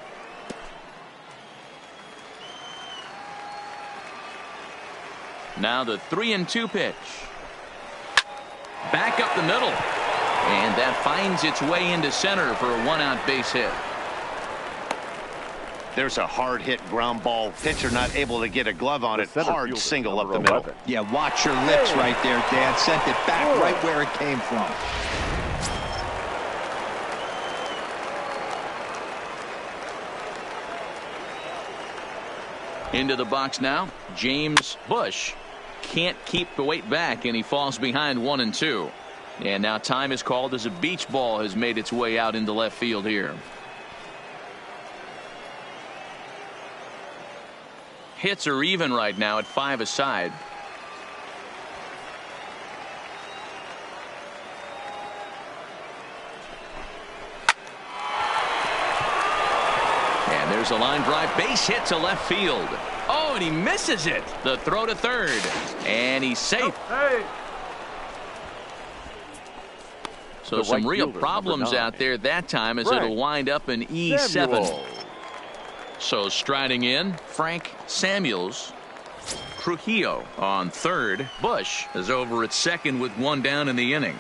Now the 3-2 pitch. Back up the middle. And that finds its way into center for a 1-out base hit. There's a hard hit ground ball. Pitcher not able to get a glove on it. Hard single up the middle. Yeah, watch your lips right there, Dan. Sent it back right where it came from. Into the box now, James Bush can't keep the weight back, and he falls behind 1-2. And now time is called as a beach ball has made its way out into left field here. Hits are even right now at 5 aside. There's a line drive base hit to left field. Oh, and he misses it. The throw to third. And he's safe. Hey. So The some right real fielder, problems number 9. out there that time as Frank it'll wind up an E7. Samuel. So striding in, Frank Samuels. Trujillo on third. Bush is over at second with one down in the inning.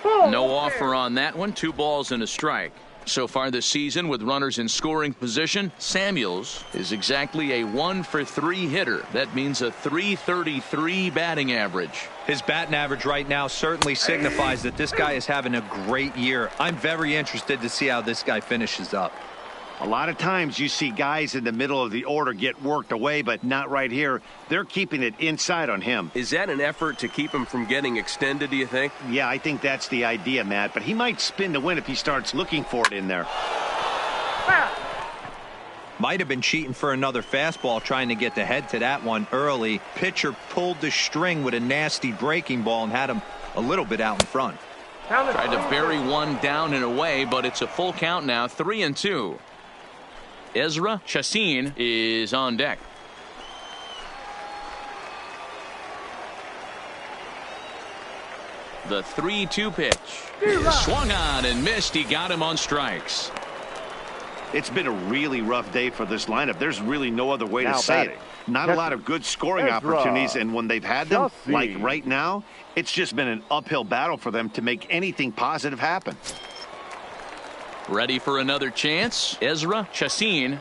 No offer on that one. 2 balls and a strike. So far this season with runners in scoring position, Samuels is exactly a 1-for-3 hitter. That means a .333 batting average. His batting average right now certainly signifies that this guy is having a great year. I'm very interested to see how this guy finishes up. A lot of times you see guys in the middle of the order get worked away, but not right here. They're keeping it inside on him. Is that an effort to keep him from getting extended, do you think? Yeah, I think that's the idea, Matt, but he might spin to win if he starts looking for it in there. Might have been cheating for another fastball, trying to get the head to that one early. Pitcher pulled the string with a nasty breaking ball and had him a little bit out in front. Tried to bury one down and away, but it's a full count now, 3-2. Ezra Chassin is on deck. The 3-2 pitch. Swung on and missed. He got him on strikes. It's been a really rough day for this lineup. There's really no other way Now to say batting. it. Not a lot of good scoring Ezra opportunities, and when they've had them, Chassin. like right now, it's just been an uphill battle for them to make anything positive happen. Ready for another chance. Ezra Chassin.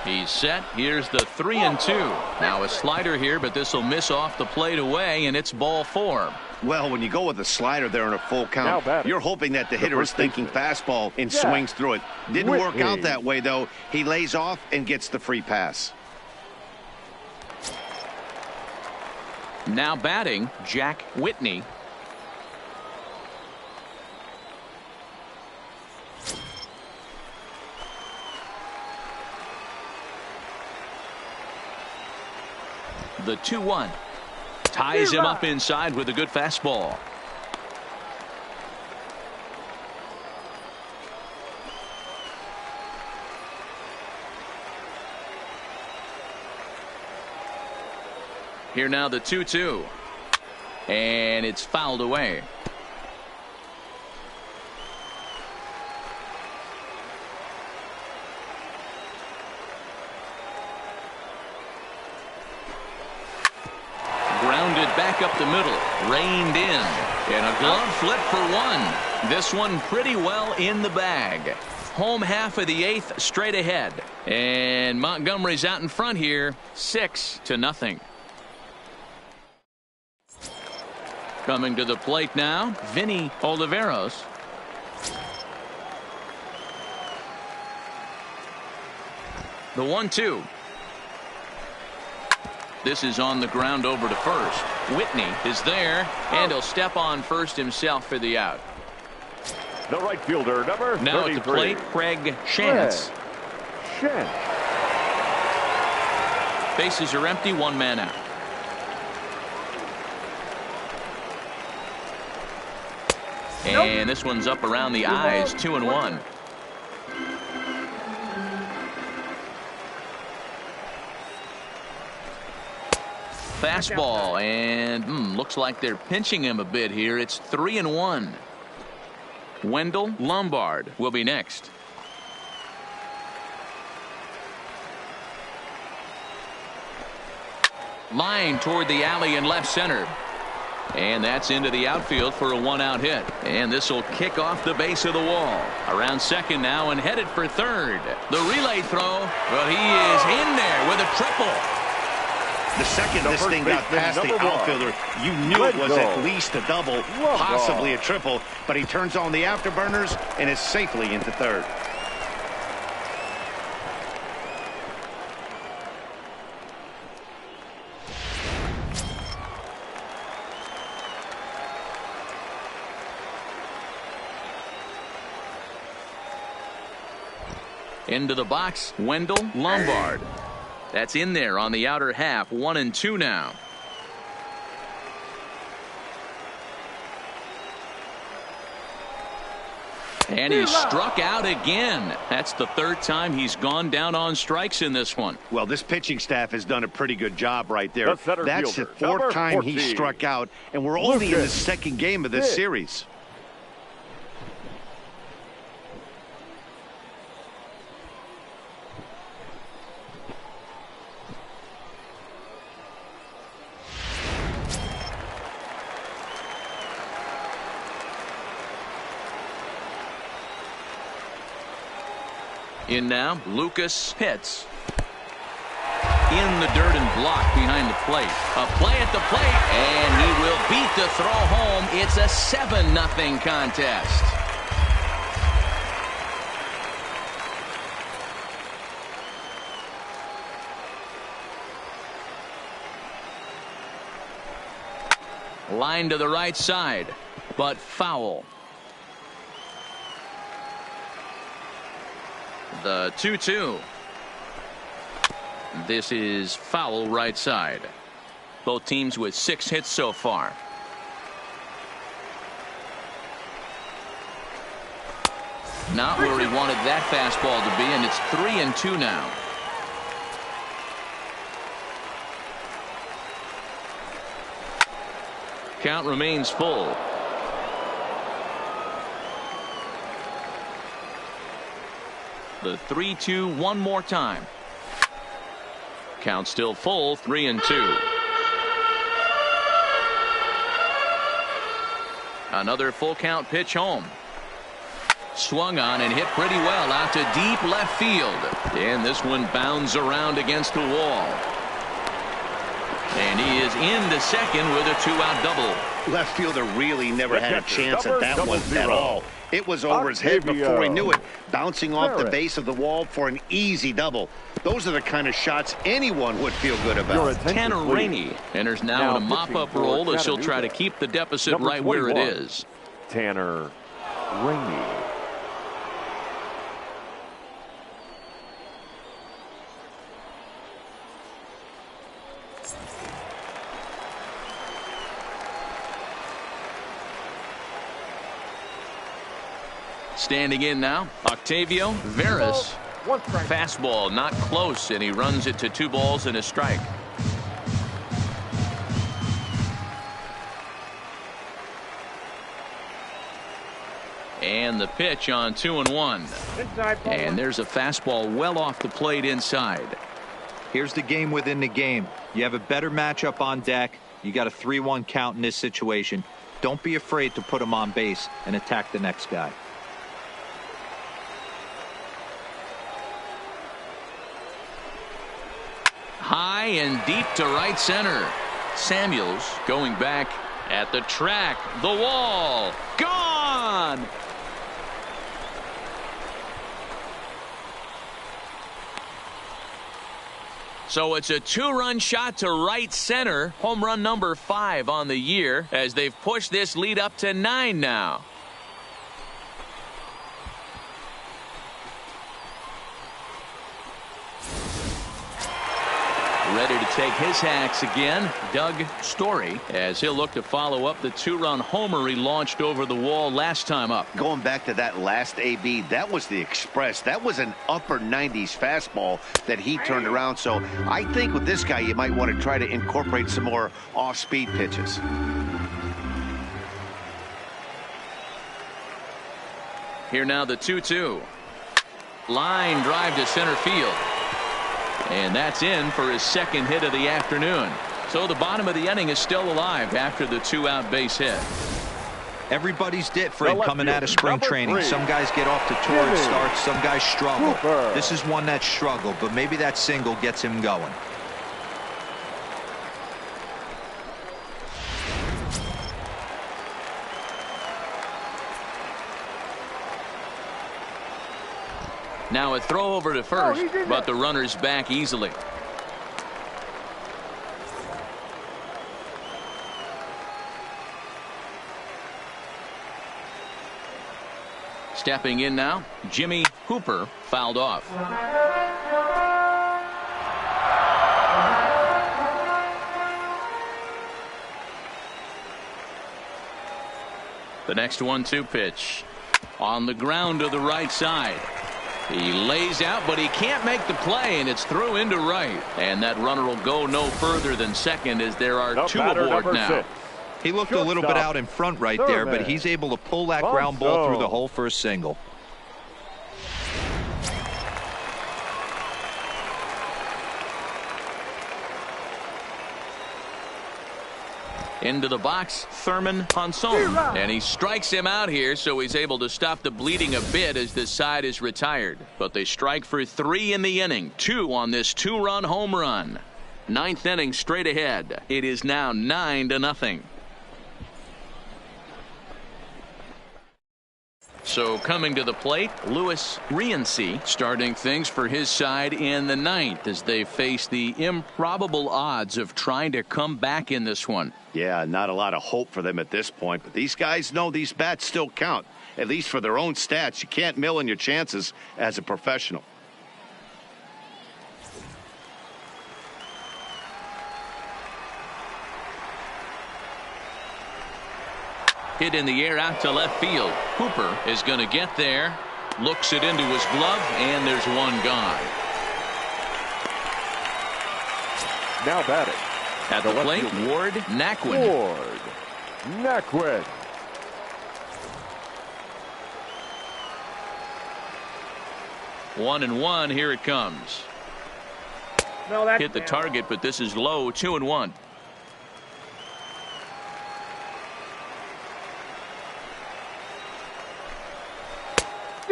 He's set. Here's the 3-2. Now a slider here, but this will miss off the plate away, and it's ball 4. Well, when you go with a slider there in a full Now count, batting. you're hoping that the hitter is first thinking baseman. fastball and Jack swings through it. Didn't work Whitney. out that way, though. He lays off and gets the free pass. Now batting, Jack Whitney. The 2-1. Ties him up inside with a good fastball. Here now the 2-2. And it's fouled away. Grounded back up the middle. Reined in. And a glove flip for one. This one pretty well in the bag. Home half of the 8th straight ahead. And Montgomery's out in front here. 6-0. Coming to the plate now, Vinny Oliveros. The 1-2. This is on the ground over to first. Whitney is there, and he'll step on first himself for the out. The right fielder, number 33. Now at the plate, Craig Shantz. Shantz. Bases are empty, 1 man out. And this one's up around the eyes, 2-1. Fastball, and looks like they're pinching him a bit here. It's 3-1. Wendell Lombard will be next. Line toward the alley in left center. And that's into the outfield for a 1-out hit. And this will kick off the base of the wall. Around second now and headed for third. The relay throw. Well, he is in there with a triple. The second this thing got past the number 1. outfielder, you knew it was at least a double, Love possibly a ball. triple, but he turns on the afterburners and is safely into third. Into the box, Wendell Lombard. That's in there on the outer half. 1-2 now. And he's struck out again. That's the third time he's gone down on strikes in this one. Well, this pitching staff has done a pretty good job right there. That's the fielder, fourth time 14. he struck out, and we're only in the second game of this series. In now, Lucas hits. In the dirt and blocked behind the plate. A play at the plate, and he will beat the throw home. It's a 7-0 contest. Line to the right side, but foul. The 2-2. This is foul right side. Both teams with 6 hits so far. Not where he wanted that fastball to be, and it's 3-2 now. Count remains full. The 3-2 one more time. Count still full. 3-2. Another full count pitch home. Swung on and hit pretty well out to deep left field. And this one bounds around against the wall. And he is into second with a 2-out double. Left fielder really never had a chance at that one at all. It was over his head before he knew it, bouncing off the base of the wall for an easy double. Those are the kind of shots anyone would feel good about. Tanner Rainey enters now in a mop-up role as he'll try to keep the deficit right where it is. Tanner Rainey. Standing in now, Octavio Veras. Fastball not close, and he runs it to 2 balls and a strike. And the pitch on 2-1. And there's a fastball well off the plate inside. Here's the game within the game. You have a better matchup on deck. You got a 3-1 count in this situation. Don't be afraid to put him on base and attack the next guy. High and deep to right center. Samuels going back at the track. The wall. Gone. So it's a 2-run shot to right center. Home run number 5 on the year as they've pushed this lead up to 9 now. Ready to take his hacks again, Doug Story, as he'll look to follow up the 2-run homer he launched over the wall last time up. Going back to that last AB, that was the express. That was an upper 90s fastball that he turned around. So I think with this guy, you might want to try to incorporate some more off-speed pitches. Here now the 2-2. Line drive to center field. And that's in for his second hit of the afternoon. So the bottom of the inning is still alive after the 2-out base hit. Everybody's different coming out of spring training. Some guys get off to torrid starts. Some guys struggle. This is one that struggled, but maybe that single gets him going. Now a throw over to first, but the runner's back easily. Stepping in now, Jimmy Hooper fouled off. The next 1-2 pitch on the ground to the right side. He lays out, but he can't make the play, and it's through into right. And that runner will go no further than second as there are two aboard now. 6. He looked a little bit out in front right there, but he's able to pull that ground ball through the hole for a single. Into the box, Thurman Ponson. And he strikes him out here, so he's able to stop the bleeding a bit as this side is retired. But they strike for 3 in the inning, 2 on this 2-run home run. 9th inning straight ahead. It is now 9-0. So coming to the plate, Louis Rienzi starting things for his side in the 9th as they face the improbable odds of trying to come back in this one. Yeah, not a lot of hope for them at this point, but these guys know these bats still count, at least for their own stats. You can't mill in your chances as a professional. Hit in the air out to left field. Hooper is going to get there. Looks it into his glove, and there's one gone. Now batting. At the plate, Ward Naquin. Ward Naquin. One and one. Here it comes. No, that's Hit the target, but this is low. 2-1.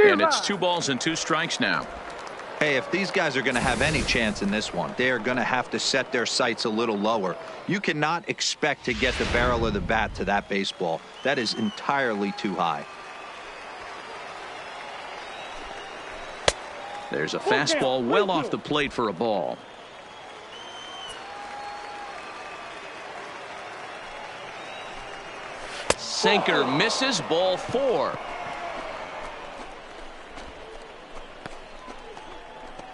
And it's 2 balls and 2 strikes now. Hey, if these guys are going to have any chance in this one, they are going to have to set their sights a little lower. You cannot expect to get the barrel of the bat to that baseball. That is entirely too high. There's a fastball well off the plate for a ball. Sinker misses. Ball 4.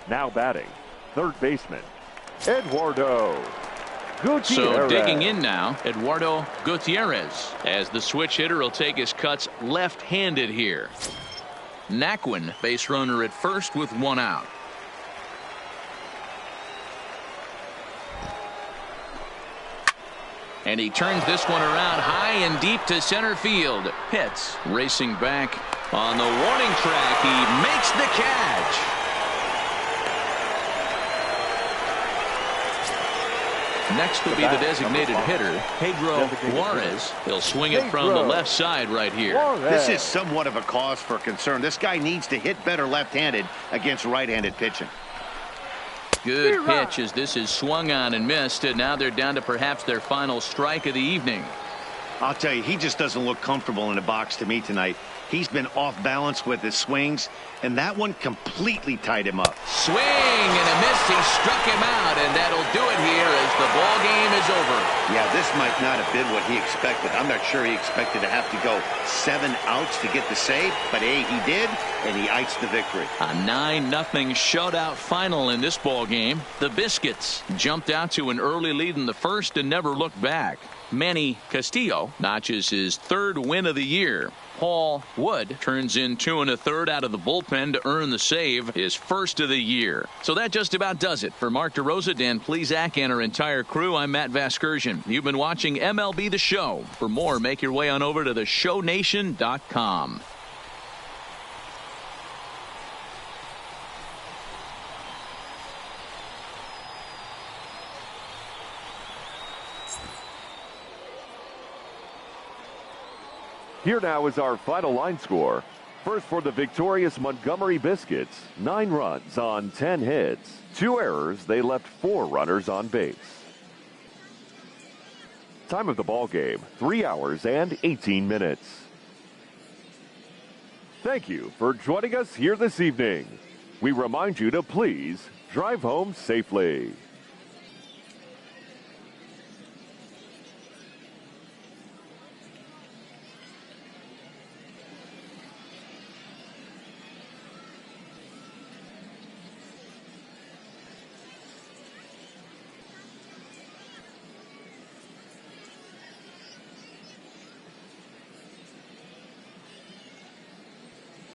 Now batting, third baseman, Eduardo Gutierrez. So digging in now, Eduardo Gutierrez, as the switch hitter will take his cuts left-handed here. Naquin, base runner at first with 1 out. And he turns this one around high and deep to center field. Pitts racing back on the warning track. He makes the catch. Next will be the designated hitter, Pedro Juarez. He'll swing it from the left side right here. This is somewhat of a cause for concern. This guy needs to hit better left-handed against right-handed pitching. Good pitch as this is swung on and missed, and now they're down to perhaps their final strike of the evening. I'll tell you, he just doesn't look comfortable in the box to me tonight. He's been off balance with his swings, and that one completely tied him up. Swing and a miss. He struck him out, and that'll do it here as the ball game is over. Yeah, this might not have been what he expected. I'm not sure he expected to have to go 7 outs to get the save, but hey, he did, and he iced the victory. A 9-0 shutout final in this ball game. The Biscuits jumped out to an early lead in the first and never looked back. Manny Castillo notches his 3rd win of the year. Paul Wood turns in 2 1/3 out of the bullpen to earn the save, his 1st of the year. So that just about does it. For Mark DeRosa, Dan Plesac, and our entire crew, I'm Matt Vasgersian. You've been watching MLB The Show. For more, make your way on over to theshownation.com. Here now is our final line score. First for the victorious Montgomery Biscuits, 9 runs on 10 hits. 2 errors, they left 4 runners on base. Time of the ball game, 3 hours and 18 minutes. Thank you for joining us here this evening. We remind you to please drive home safely.